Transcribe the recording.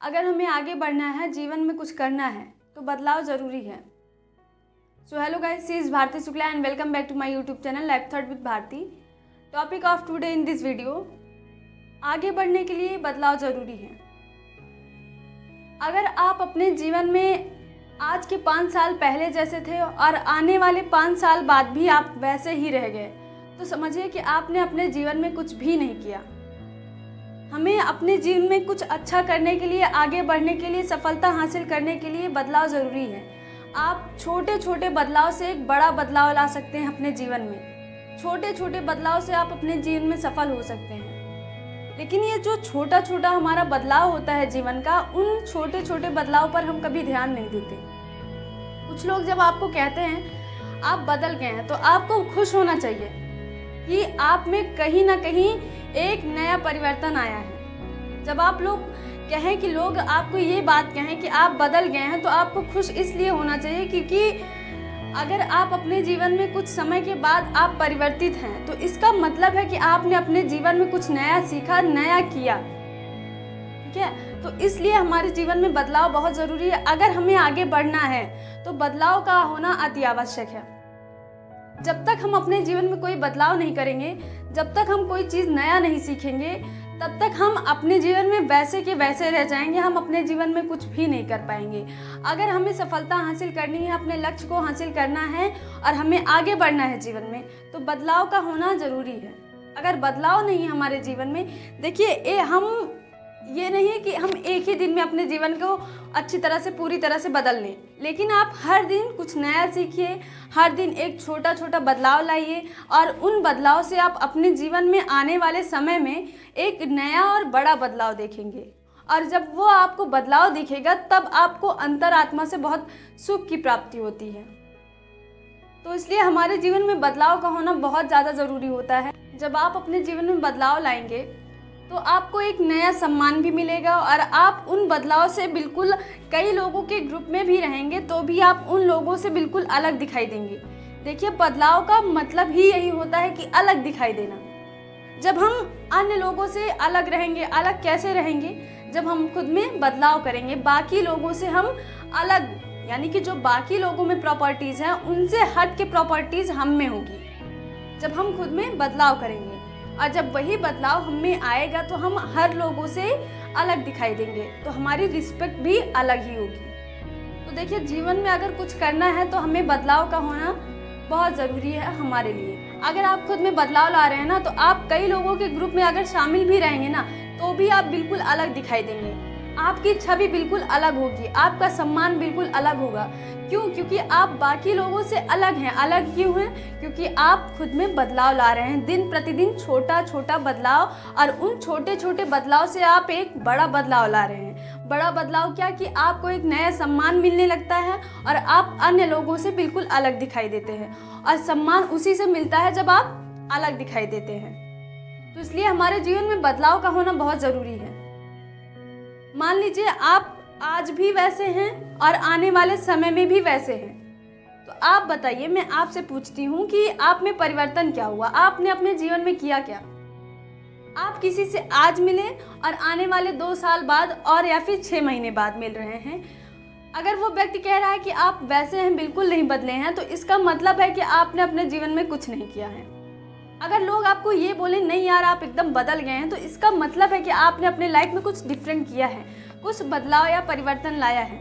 अगर हमें आगे बढ़ना है, जीवन में कुछ करना है, तो बदलाव ज़रूरी है। So hello guys, she is Bharti Shukla and welcome back to my YouTube channel life thought with Bharti. Topic of today in this video, आगे बढ़ने के लिए बदलाव ज़रूरी है। अगर आप अपने जीवन में आज के 5 साल पहले जैसे थे और आने वाले 5 साल बाद भी आप वैसे ही रह गए, तो समझिए कि आपने अपने जीवन में कुछ भी नहीं किया। हमें अपने जीवन में कुछ अच्छा करने के लिए, आगे बढ़ने के लिए, सफलता हासिल करने के लिए बदलाव ज़रूरी है। आप छोटे छोटे बदलाव से एक बड़ा बदलाव ला सकते हैं अपने जीवन में। छोटे छोटे बदलाव से आप अपने जीवन में सफल हो सकते हैं। लेकिन ये जो छोटा छोटा हमारा बदलाव होता है जीवन का, उन छोटे छोटे बदलाव पर हम कभी ध्यान नहीं देते। कुछ लोग जब आपको कहते हैं आप बदल गए हैं, तो आपको खुश होना चाहिए कि आप में कहीं ना कहीं एक नया परिवर्तन आया है। जब आप लोग कहें कि लोग आपको ये बात कहें कि आप बदल गए हैं, तो आपको खुश इसलिए होना चाहिए क्योंकि अगर आप अपने जीवन में कुछ समय के बाद आप परिवर्तित हैं, तो इसका मतलब है कि आपने अपने जीवन में कुछ नया सीखा, नया किया। ठीक है, तो इसलिए हमारे जीवन में बदलाव बहुत ज़रूरी है। अगर हमें आगे बढ़ना है तो बदलाव का होना अति आवश्यक है। जब तक हम अपने जीवन में कोई बदलाव नहीं करेंगे, जब तक हम कोई चीज़ नया नहीं सीखेंगे, तब तक हम अपने जीवन में वैसे के वैसे रह जाएंगे। हम अपने जीवन में कुछ भी नहीं कर पाएंगे। अगर हमें सफलता हासिल करनी है, अपने लक्ष्य को हासिल करना है और हमें आगे बढ़ना है जीवन में, तो बदलाव का होना ज़रूरी है। अगर बदलाव नहीं है हमारे जीवन में, देखिए हम ये नहीं है कि हम एक ही दिन में अपने जीवन को अच्छी तरह से, पूरी तरह से बदल लें, लेकिन आप हर दिन कुछ नया सीखिए, हर दिन एक छोटा छोटा बदलाव लाइए और उन बदलाव से आप अपने जीवन में आने वाले समय में एक नया और बड़ा बदलाव देखेंगे। और जब वो आपको बदलाव दिखेगा, तब आपको अंतरात्मा से बहुत सुख की प्राप्ति होती है। तो इसलिए हमारे जीवन में बदलाव का होना बहुत ज़्यादा ज़रूरी होता है। जब आप अपने जीवन में बदलाव लाएंगे तो आपको एक नया सम्मान भी मिलेगा और आप उन बदलाव से बिल्कुल, कई लोगों के ग्रुप में भी रहेंगे तो भी आप उन लोगों से बिल्कुल अलग दिखाई देंगे। देखिए, बदलाव का मतलब ही यही होता है कि अलग दिखाई देना। जब हम अन्य लोगों से अलग रहेंगे, अलग कैसे रहेंगे? जब हम खुद में बदलाव करेंगे, बाकी लोगों से हम अलग, यानी कि जो बाकी लोगों में प्रॉपर्टीज़ हैं, उनसे हट के प्रॉपर्टीज़ हम में होगी। जब हम खुद में बदलाव करेंगे और जब वही बदलाव हम में आएगा, तो हम हर लोगों से अलग दिखाई देंगे, तो हमारी रिस्पेक्ट भी अलग ही होगी। तो देखिए, जीवन में अगर कुछ करना है तो हमें बदलाव का होना बहुत ज़रूरी है हमारे लिए। अगर आप खुद में बदलाव ला रहे हैं ना, तो आप कई लोगों के ग्रुप में अगर शामिल भी रहेंगे ना, तो भी आप बिल्कुल अलग दिखाई देंगे। आपकी छवि बिल्कुल अलग होगी, आपका सम्मान बिल्कुल अलग होगा। क्यों? क्योंकि आप बाकी लोगों से अलग हैं। अलग क्यों हैं? क्योंकि आप खुद में बदलाव ला रहे हैं, दिन प्रतिदिन छोटा छोटा बदलाव, और उन छोटे छोटे बदलाव से आप एक बड़ा बदलाव ला रहे हैं। बड़ा बदलाव क्या कि आपको एक नया सम्मान मिलने लगता है और आप अन्य लोगों से बिल्कुल अलग दिखाई देते हैं। और सम्मान उसी से मिलता है जब आप अलग दिखाई देते हैं। तो इसलिए हमारे जीवन में बदलाव का होना बहुत ज़रूरी है। मान लीजिए आप आज भी वैसे हैं और आने वाले समय में भी वैसे हैं, तो आप बताइए, मैं आपसे पूछती हूँ कि आप में परिवर्तन क्या हुआ? आपने अपने जीवन में किया क्या? आप किसी से आज मिले और आने वाले 2 साल बाद और या फिर 6 महीने बाद मिल रहे हैं, अगर वो व्यक्ति कह रहा है कि आप वैसे हैं, बिल्कुल नहीं बदले हैं, तो इसका मतलब है कि आपने अपने जीवन में कुछ नहीं किया है। अगर लोग आपको ये बोले नहीं यार आप एकदम बदल गए हैं, तो इसका मतलब है कि आपने अपने लाइफ में कुछ डिफरेंट किया है, कुछ बदलाव या परिवर्तन लाया है।